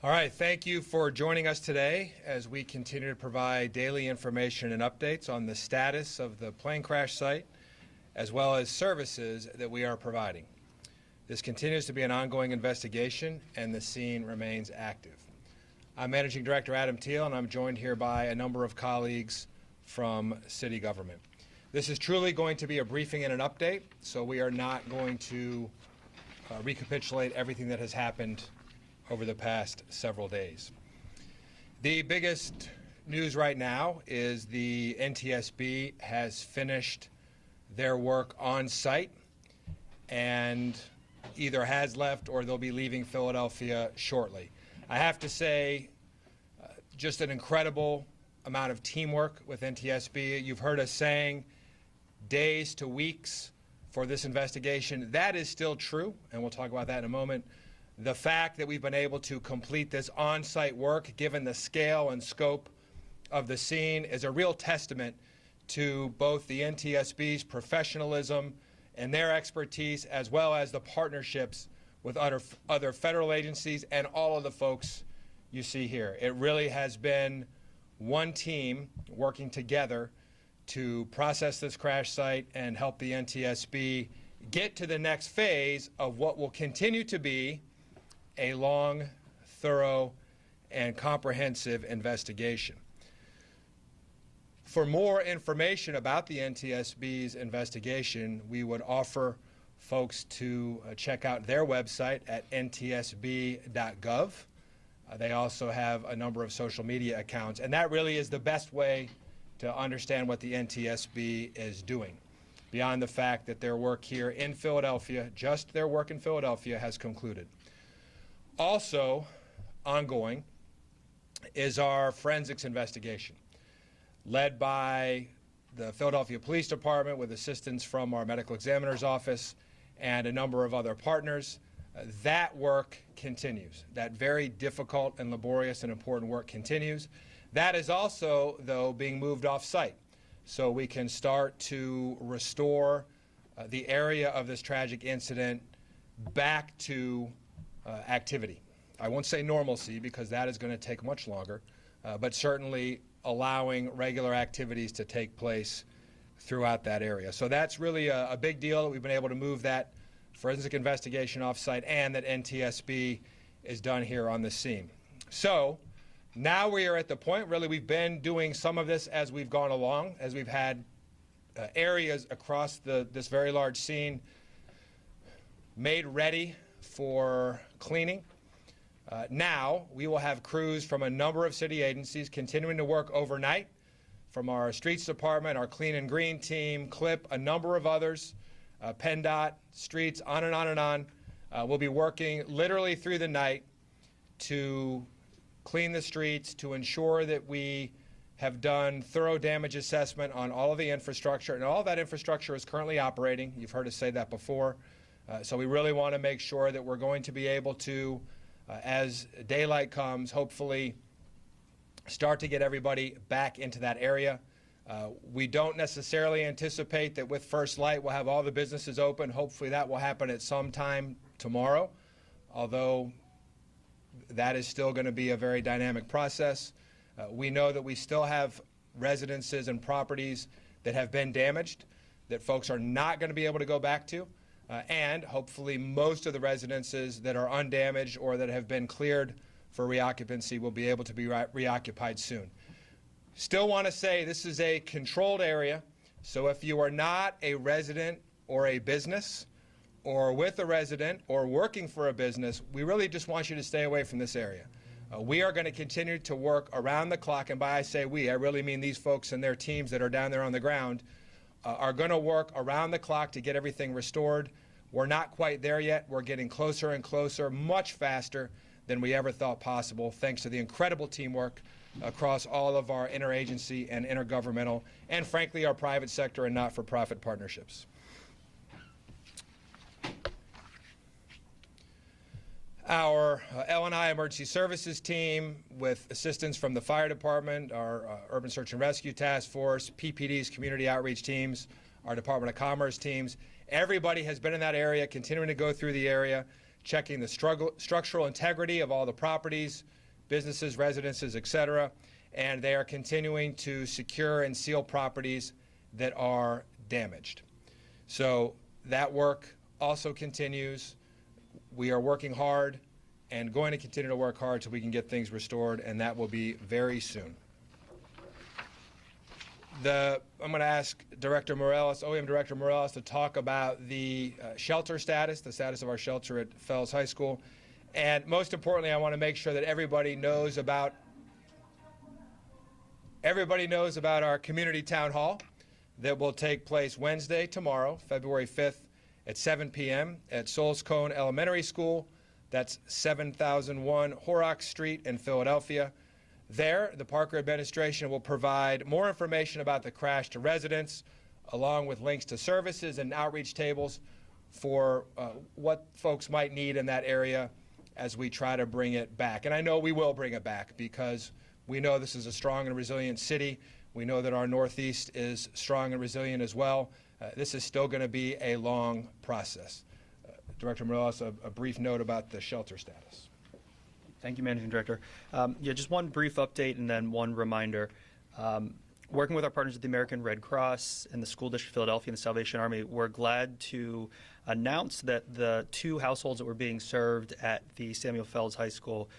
All right, thank you for joining us today as we continue to provide daily information and updates on the status of the plane crash site, as well as services that we are providing. This continues to be an ongoing investigation, and the scene remains active. I'm Managing Director Adam Thiel, and I'm joined here by a number of colleagues from city government. This is truly going to be a briefing and an update, so we are not going to recapitulate everything that has happened over the past several days. The biggest news right now is the NTSB has finished their work on site and either has left or they'll be leaving Philadelphia shortly. I have to say, just an incredible amount of teamwork with NTSB. You've heard us saying days to weeks for this investigation. That is still true, and we'll talk about that in a moment. The fact that we've been able to complete this on-site work, given the scale and scope of the scene, is a real testament to both the NTSB's professionalism and their expertise, as well as the partnerships with other federal agencies and all of the folks you see here. It really has been one team working together to process this crash site and help the NTSB get to the next phase of what will continue to be a long, thorough, and comprehensive investigation. For more information about the NTSB's investigation, we would offer folks to check out their website at ntsb.gov. They also have a number of social media accounts, and that really is the best way to understand what the NTSB is doing, beyond the fact that their work here in Philadelphia, just their work in Philadelphia, has concluded. Also ongoing is our forensics investigation, led by the Philadelphia Police Department with assistance from our medical examiner's office and a number of other partners. That work continues. That very difficult and laborious and important work continues. That is also, though, being moved off-site, so we can start to restore the area of this tragic incident back to activity. I won't say normalcy, because that is going to take much longer, but certainly allowing regular activities to take place throughout that area. So that's really a big deal that we've been able to move that forensic investigation off-site, and that NTSB is done here on the scene. So now we are at the point, really, we've been doing some of this as we've gone along, as we've had areas across this very large scene made ready for cleaning. Now we will have crews from a number of city agencies continuing to work overnight, from our streets department, our clean and green team, CLIP, a number of others, PennDOT, streets, on and on and on. We'll be working literally through the night to clean the streets, to ensure that we have done thorough damage assessment on all of the infrastructure, and all of that infrastructure is currently operating. You've heard us say that before. So we really want to make sure that we're going to be able to, as daylight comes, hopefully start to get everybody back into that area. We don't necessarily anticipate that with first light we'll have all the businesses open. Hopefully that will happen at some time tomorrow, although that is still going to be a very dynamic process. We know that we still have residences and properties that have been damaged that folks are not going to be able to go back to. And hopefully most of the residences that are undamaged or that have been cleared for reoccupancy will be able to be reoccupied soon. Still want to say this is a controlled area, so if you are not a resident or a business, or with a resident or working for a business, we really just want you to stay away from this area. We are going to continue to work around the clock, and by I say we, I really mean these folks and their teams that are down there on the ground are going to work around the clock to get everything restored. We're not quite there yet. We're getting closer and closer, much faster than we ever thought possible, thanks to the incredible teamwork across all of our interagency and intergovernmental, and frankly, our private sector and not-for-profit partnerships. Our L&I Emergency Services team, with assistance from the Fire Department, our Urban Search and Rescue Task Force, PPD's Community Outreach teams, our Department of Commerce teams, everybody has been in that area, continuing to go through the area, checking the structural integrity of all the properties, businesses, residences, etc., and they are continuing to secure and seal properties that are damaged. So that work also continues. We are working hard and going to continue to work hard so we can get things restored, and that will be very soon. I'm going to ask Director Mireles, OEM Director Mireles, to talk about the shelter status, the status of our shelter at Fells High School. And most importantly, I want to make sure that everybody knows about our community town hall that will take place Wednesday, tomorrow, February 5th at 7 p.m. at Souls Cone Elementary School. That's 7001 Horrocks Street in Philadelphia. There, the Parker administration will provide more information about the crash to residents, along with links to services and outreach tables for what folks might need in that area as we try to bring it back. And I know we will bring it back because we know this is a strong and resilient city. We know that our Northeast is strong and resilient as well. This is still going to be a long process. Director Mireles, a brief note about the shelter status. Thank you, Managing Director. Yeah, just one brief update and then one reminder. Working with our partners at the American Red Cross and the School District of Philadelphia and the Salvation Army, we're glad to announce that the 2 households that were being served at the Samuel Fells High School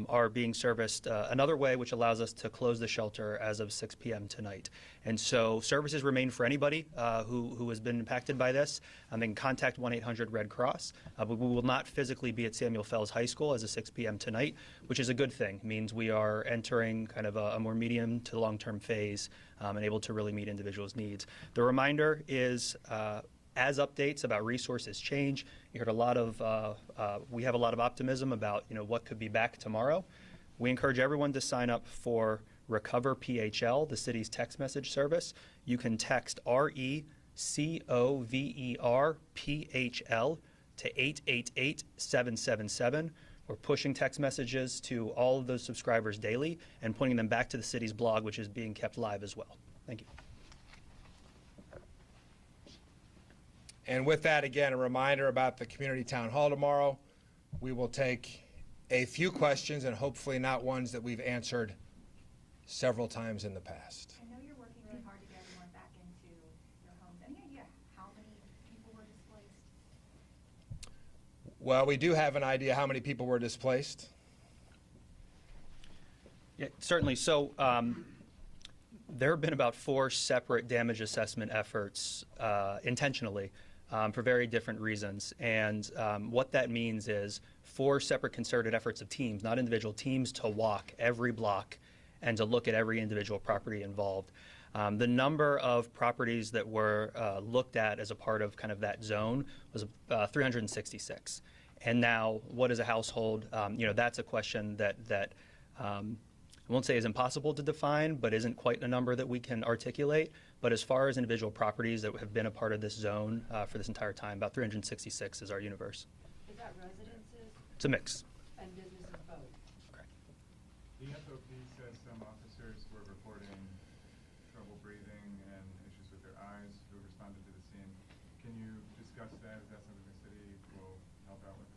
are being serviced another way, which allows us to close the shelter as of 6 p.m. tonight. And so services remain for anybody who has been impacted by this. They can contact 1-800-RED Cross. But we will not physically be at Samuel Fells High School as of 6 p.m. tonight, which is a good thing. It means we are entering kind of a more medium to long-term phase and able to really meet individuals' needs. The reminder is as updates about resources change, you heard a lot of, we have a lot of optimism about what could be back tomorrow. We encourage everyone to sign up for Recover PHL, the city's text message service. You can text RECOVER-PHL to 888-777. We're pushing text messages to all of those subscribers daily and pointing them back to the city's blog, which is being kept live as well. Thank you. And with that, again, a reminder about the community town hall tomorrow. We will take a few questions and hopefully not ones that we've answered several times in the past. I know you're working really hard to get everyone back into their homes. Any idea how many people were displaced? Well, we do have an idea how many people were displaced. Yeah, certainly. So there have been about 4 separate damage assessment efforts intentionally for very different reasons. And what that means is 4 separate concerted efforts of teams, not individual teams, to walk every block and to look at every individual property involved. The number of properties that were looked at as a part of kind of that zone was 366. And now, what is a household? That's a question that I won't say is impossible to define, but isn't quite a number that we can articulate. But as far as individual properties that have been a part of this zone for this entire time, about 366 is our universe. Is that residences? It's a mix. And businesses both? Correct. The FOP says some officers were reporting trouble breathing and issues with their eyes who responded to the scene. Can you discuss that? Is that something the city will help out with?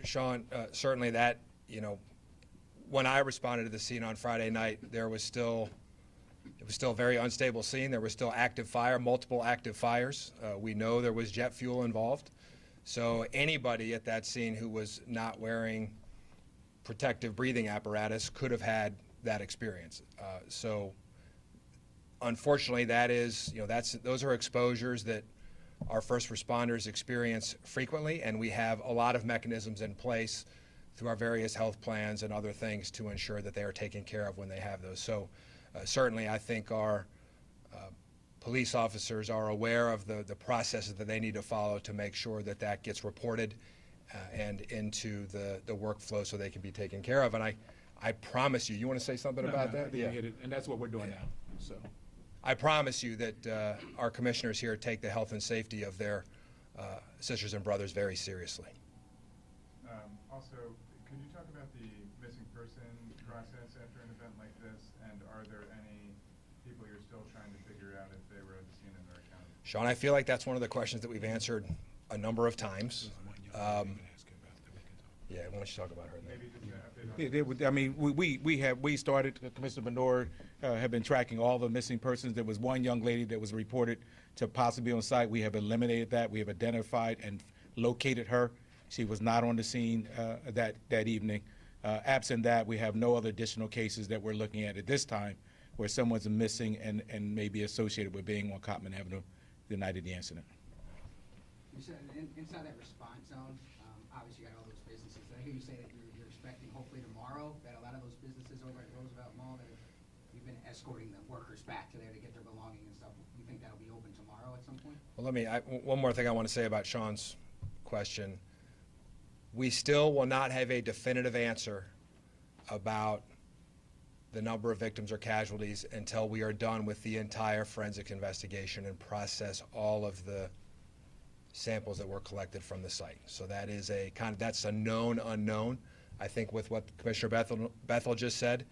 Sean, certainly that, when I responded to the scene on Friday night, it was still a very unstable scene. There was still active fire, multiple active fires. We know there was jet fuel involved. So anybody at that scene who was not wearing protective breathing apparatus could have had that experience. So unfortunately, those are exposures that our first responders experience frequently, and we have a lot of mechanisms in place through our various health plans and other things to ensure that they are taken care of when they have those. So certainly I think our police officers are aware of the processes that they need to follow to make sure that that gets reported and into the workflow so they can be taken care of. And I promise you want to say something about that? Yeah, and that's what we're doing now. So I promise you that our commissioners here take the health and safety of their sisters and brothers very seriously. Also, could you talk about the missing person process after an event like this, and are there any people you're still trying to figure out if they were at the scene in their account? Sean, I feel like that's one of the questions that we've answered a number of times. Yeah, why don't you talk about her then? Maybe just an update on It would- I mean, we started, Commissioner Benoit have been tracking all the missing persons. There was one young lady that was reported to possibly be on site. We have eliminated that. We have identified and located her. She was not on the scene that evening. Absent that, we have no other additional cases that we're looking at this time where someone's missing and may be associated with being on Cottman Avenue the night of the incident. You said inside that response zone, obviously you got all those businesses. I hear you say that you're expecting hopefully tomorrow that a lot of those businesses over at Roosevelt Mall that you've been escorting the workers back to there to get their belongings and stuff. You think that'll be open tomorrow at some point? Well, one more thing I want to say about Sean's question. We still will not have a definitive answer about the number of victims or casualties until we are done with the entire forensic investigation and process all of the samples that were collected from the site. So that is that's a known unknown. I think with what Commissioner Bethel just said,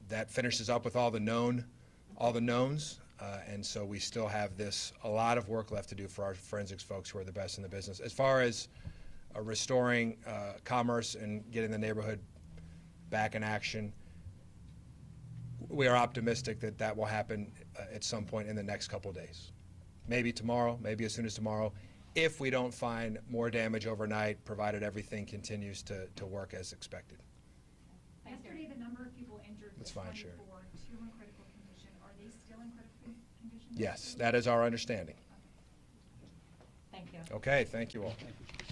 that finishes up with all the knowns, and so we still have a lot of work left to do for our forensics folks who are the best in the business. As far as restoring commerce and getting the neighborhood back in action, we are optimistic that will happen at some point in the next couple of days. Maybe tomorrow, maybe as soon as tomorrow, if we don't find more damage overnight, provided everything continues to work as expected. Yesterday, the number of people injured That's was fine, 24, Sharon. 2 in critical condition. Are they still in critical condition? Yes, that is our understanding. Thank you. Okay, thank you all. Thank you.